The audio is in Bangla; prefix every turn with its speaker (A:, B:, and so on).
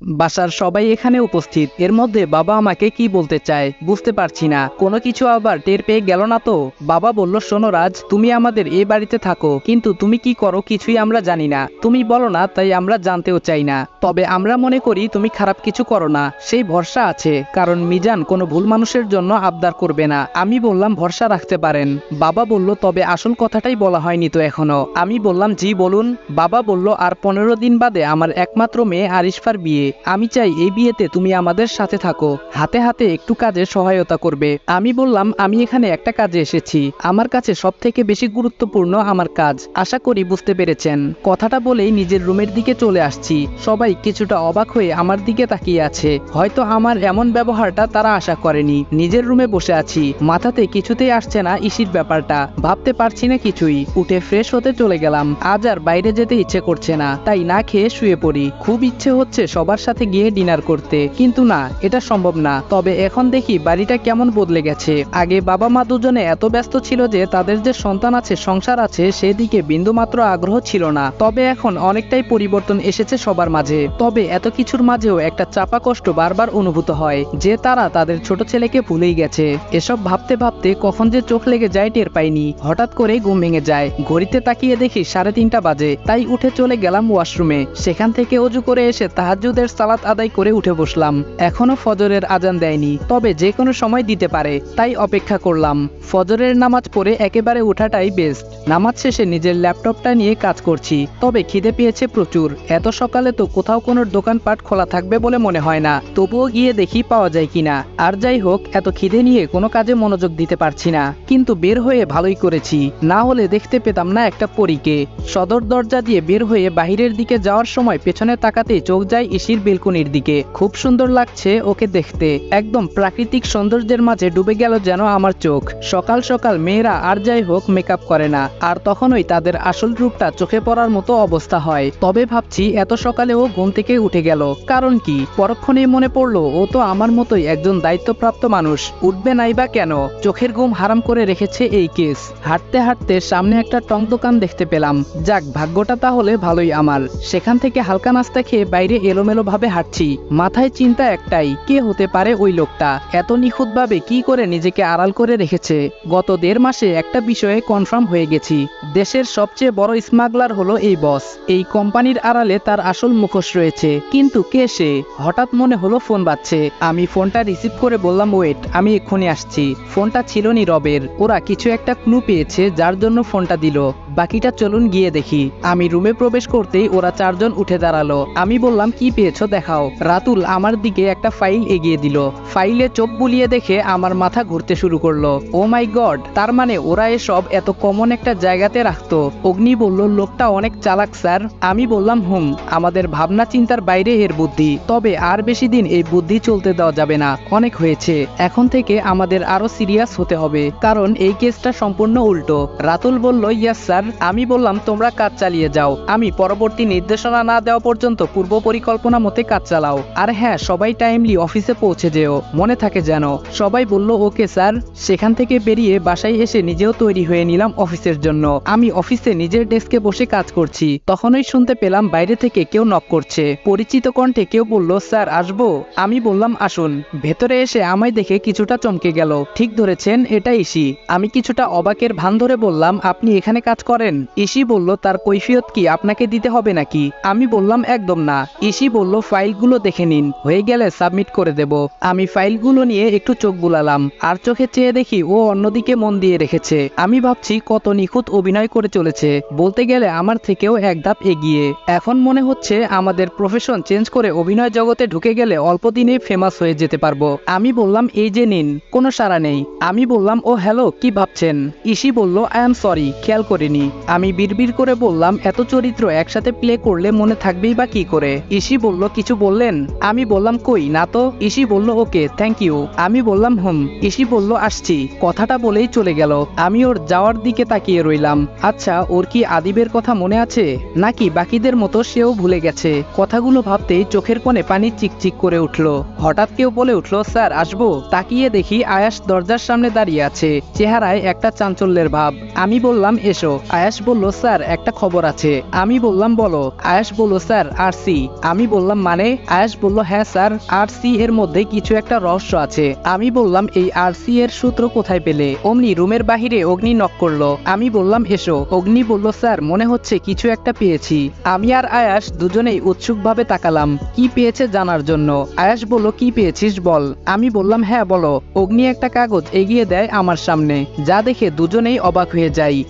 A: বাসার সবাই এখানে উপস্থিত। এর মধ্যে বাবা আমাকে কি বলতে চায় বুঝতে পারছি না। কোনো কিছু আবার টের পেয়ে গেল না তো? বাবা বলল, শোনো রাজ, তুমি আমাদের এই বাড়িতে থাকো, কিন্তু তুমি কি করো কিছুই আমরা জানি না। তুমি বলো না, তাই আমরা জানতেও চাই না। তবে আমরা মনে করি তুমি খারাপ কিছু করো না, সেই ভরসা আছে, কারণ মিজান কোনো ভুল মানুষের জন্য আবদার করবে না। আমি বললাম, ভরসা রাখতে পারেন। বাবা বলল, তবে আসল কথাটাই বলা হয়নি তো এখনো। আমি বললাম, জি বলুন। বাবা বলল, আর 15 দিন বাদে আমার একমাত্র মেয়ে আরিশফার বিয়ে। আমি চাই এই বিয়েতে তুমি আমাদের সাথে থাকো, হাতে হাতে একটু কাজে সহায়তা করবে। আমি বললাম, আমি এখানে একটা কাজে এসেছি, আমার কাছে সব থেকে বেশি গুরুত্বপূর্ণ আমার কাজ। আশা করি বুঝতে পেরেছেন। কথাটা বলেই নিজের রুমের দিকে চলে আসছি। সবাই কিছুটা অবাক হয়ে আমার দিকে তাকিয়ে আছে। হয়তো আমার এমন ব্যবহারটা তারা আশা করেনি। নিজের রুমে বসে আছি, মাথাতে কিছুতেই আসছে না ইসির ব্যাপারটা, ভাবতে পারছি না কিছুই। উঠে ফ্রেশ হতে চলে গেলাম। আজ আর বাইরে যেতে ইচ্ছে করছে না, তাই না খেয়ে শুয়ে পড়ি। খুব ইচ্ছে হচ্ছে সবার সাথে গিয়ে ডিনার করতে, কিন্তু না, এটা সম্ভব না। তবে এখন দেখি বাড়িটা কেমন বদলে গেছে। আগে বাবা মা দুজনে এত ব্যস্ত ছিল যে তাদের যে সন্তান আছে, সংসার আছে, সেদিকে বিন্দুমাত্র আগ্রহ ছিল না। তবে এখন অনেকটাই পরিবর্তন এসেছে সবার মাঝে। তবে এত কিছুর মাঝেও একটা চাপা কষ্ট বারবার অনুভূত হয়, যে তারা তাদের ছোট ছেলেকে ভুলেই গেছে। এসব ভাবতে ভাবতে কখন যে চোখ লেগে যায় টের পাইনি। হঠাৎ করে ঘুম ভেঙে যায়। ঘড়িতে তাকিয়ে দেখি 3:30 বাজে। তাই উঠে চলে গেলাম ওয়াশরুমে। সেখান থেকে অজু করে এসে তাহাজ্জুদের সালাত আদায় করে উঠে বসলাম। এখনো ফজরের আজান দেয়নি, তবে যে কোনো সময় দিতে পারে, তাই অপেক্ষা করলাম। ফজরের নামাজ পড়ে একেবারে উঠাটাই বেস্ট। নামাজ শেষে নিজের ল্যাপটপটা নিয়ে কাজ করছি। তবে খিদে পেয়েছে প্রচুর। এত সকালে তো কোথাও কোনো দোকানপাট খোলা থাকবে বলে মনে হয় না। তবুও গিয়ে দেখি পাওয়া যায় কিনা। আর যাই হোক, এত খিদে নিয়ে কোনো কাজে মনোযোগ দিতে পারছি না। কিন্তু বের হয়ে ভালোই করেছি, না হলে দেখতে পেতাম না একটা পরীকে। সদর দরজা দিয়ে বের হয়ে বাহিরের দিকে যাওয়ার সময় পেছনে তাকাতেই চোখ যায় ইসির বেলকনির দিকে। খুব সুন্দর লাগছে ওকে দেখতে। একদম প্রাকৃতিক সৌন্দর্যের মাঝে ডুবে গেল যেন আমার চোখ। সকাল সকাল মেয়েরা আর যাই হোক মেকআপ করে না, আর তখনই তাদের আসল রূপটা চোখে পড়ার মতো অবস্থা হয়। তবে ভাবছি, এত সকালে ও ঘুম থেকে উঠে গেল, কারণ কি? পরক্ষণেই মনে পড়লো ও তো আমার মতোই একজন দায়িত্বপ্রাপ্ত মানুষ, উঠবে নাই বা কেন? চোখের ঘুম হারাম করে রেখেছে এই কেস। হাঁটতে হাঁটতে সামনে একটা টং দোকান দেখতে পেলাম। যাক, ভাগ্যটা তাহলে ভালোই আমার। সেখান থেকে হালকা নাস্তা খেয়ে বাইরে এলোমেলো ভাবে হাঁটছি। মাথায় চিন্তা একটাই, কে হতে পারে ওই লোকটা? এত নিখুঁতভাবে কি করে নিজেকে আড়াল করে রেখেছে? গত 1.5 মাসে একটা বিষয়ে কনফার্ম হয়ে গেছি, দেশের সবচেয়ে বড় স্মাগলার হলো এই বস। এই কোম্পানির আড়ালে তার আসল মুখোশ রয়েছে। কিন্তু কে সে? হঠাৎ মনে হলো ফোন বাজছে। আমি ফোনটা রিসিভ করে বললাম, ওয়েট, আমি এক্ষুনি আসছি। ফোনটা ছিল নীরবের। ওরা কিছু একটা ক্লু পেয়েছে যার জন্য ফোনটা দিল। বাকিটা চলুন গিয়ে দেখি। আমি রুমে প্রবেশ করতেই ওরা 4 জন উঠে দাঁড়ালো। আমি বললাম, কি পেয়েছো দেখাও। রাতুল আমার দিকে একটা ফাইল এগিয়ে দিল। ফাইলে চোখ বুলিয়ে দেখে আমার মাথা ঘুরতে শুরু করলো। ও মাই গড, তার মানে ওরা এসব এত কমন একটা জায়গাতে রাখতো। অগ্নি বলল, লোকটা অনেক চালাক স্যার। আমি বললাম, আমাদের ভাবনা চিন্তার বাইরে এর বুদ্ধি। তবে আর বেশি দিন এই বুদ্ধি চলতে দেওয়া যাবে না, অনেক হয়েছে। এখন থেকে আমাদের আরো সিরিয়াস হতে হবে, কারণ এই কেসটা সম্পূর্ণ উল্টো। রাতুল বলল, ইয়েস স্যার। আমি বললাম, তোমরা কাজ চালিয়ে যাও, আমি পরবর্তী নির্দেশনা না দেওয়া পর্যন্ত পূর্ব পরিকল্পনা মতে কাজ চালাও। আর হ্যাঁ, সবাই টাইমলি অফিসে পৌঁছে যেও, মনে থাকে যেন। সবাই বলল, ওকে স্যার। সেখান থেকে বেরিয়ে বাসায় এসে নিজেও তৈরি হয়ে নিলাম অফিসের জন্য। আমি অফিসে নিজের ডেস্কে বসে কাজ করছি, তখনই শুনতে পেলাম বাইরে থেকে কেউ নক করছে। পরিচিত কণ্ঠে কেউ বলল, স্যার আসবো? আমি বললাম, আসুন। ভেতরে এসে আমায় দেখে কিছুটা চমকে গেল। ঠিক ধরেছেন, এটা ইসি। আমি কিছুটা অবাকের ভান ধরে বললাম, আপনি এখানে কাজ করেন? ইসি বলল, তার কৈফিয়ত কি আপনাকে দিতে হবে নাকি? আমি বললাম, একদম না। ইসি বলল, ফাইলগুলো দেখে নিন, হয়ে গেলে সাবমিট করে দেব। আমি ফাইলগুলো নিয়ে একটু চোখ বুলালাম, আর চোখে চেয়ে দেখি ও অন্যদিকে মন দিয়ে রেখেছে। আমি ভাবছি কত নিখুঁত অভিনয় করে চলেছে, বলতে গেলে আমার থেকেও এক ধাপ এগিয়ে। এখন মনে হচ্ছে আমাদের প্রফেশন চেঞ্জ করে অভিনয় জগতে ঢুকে গেলে অল্প দিনেই ফেমাস হয়ে যেতে পারবো। আমি বললাম, এই যে নিন। কোনো সাড়া নেই। আমি বললাম, ও হ্যালো, কি ভাবছেন? ইসি বলল, আই এম সরি, খেয়াল করিনি। আমি বিড়বিড় করে বললাম, এত চরিত্র একসাথে প্লে করলে মনে থাকবেই বা কি করে? ইসি বলল, কিছু বললেন? আমি বললাম, কই না তো। ইসি বলল, ওকে, থ্যাংক ইউ। আমি বললাম, ইসি বলল, আসছি। কথাটা বলেই চলে গেল। আমি ওর যাওয়ার দিকে তাকিয়ে রইলাম। আচ্ছা, ওর কি আদিবের কথা মনে আছে, নাকি বাকিদের মতো সেও ভুলে গেছে? কথাগুলো ভাবতেই চোখের কোণে পানি চিকচিক করে উঠল। হঠাৎ কেউ বলে উঠল, স্যার আসবো? তাকিয়ে দেখি আয়াস দরজার সামনে দাঁড়িয়ে আছে, চেহারায় একটা চাঞ্চল্যের ভাব। আমি বললাম, এসো। আয়াস বলল স্যার একটা খবর আছে। আমি বললাম বলো। আয়াস বলল স্যার আরসি। আমি বললাম মানে? আয়াস বলল হ্যাঁ স্যার, আরসি এর মধ্যে কিছু একটা রহস্য আছে। আমি বললাম এই আরসি এর সূত্র কোথায় পেলে? অমনি রুমের বাহিরে অগ্নি নক করলো। আমি বললাম এসো। অগ্নি বলল স্যার মনে হচ্ছে কিছু একটা পেয়েছি। আমি আর আয়াস দুজনেই উৎসুকভাবে তাকালাম কি পেয়েছে জানার জন্য। আয়াস বলল কি পেয়েছিস বল। আমি বললাম হ্যাঁ বলো। অগ্নি একটা কাগজ এগিয়ে দেয় আমার সামনে, যা দেখে দুজনেই অবাক হয়ে যাই।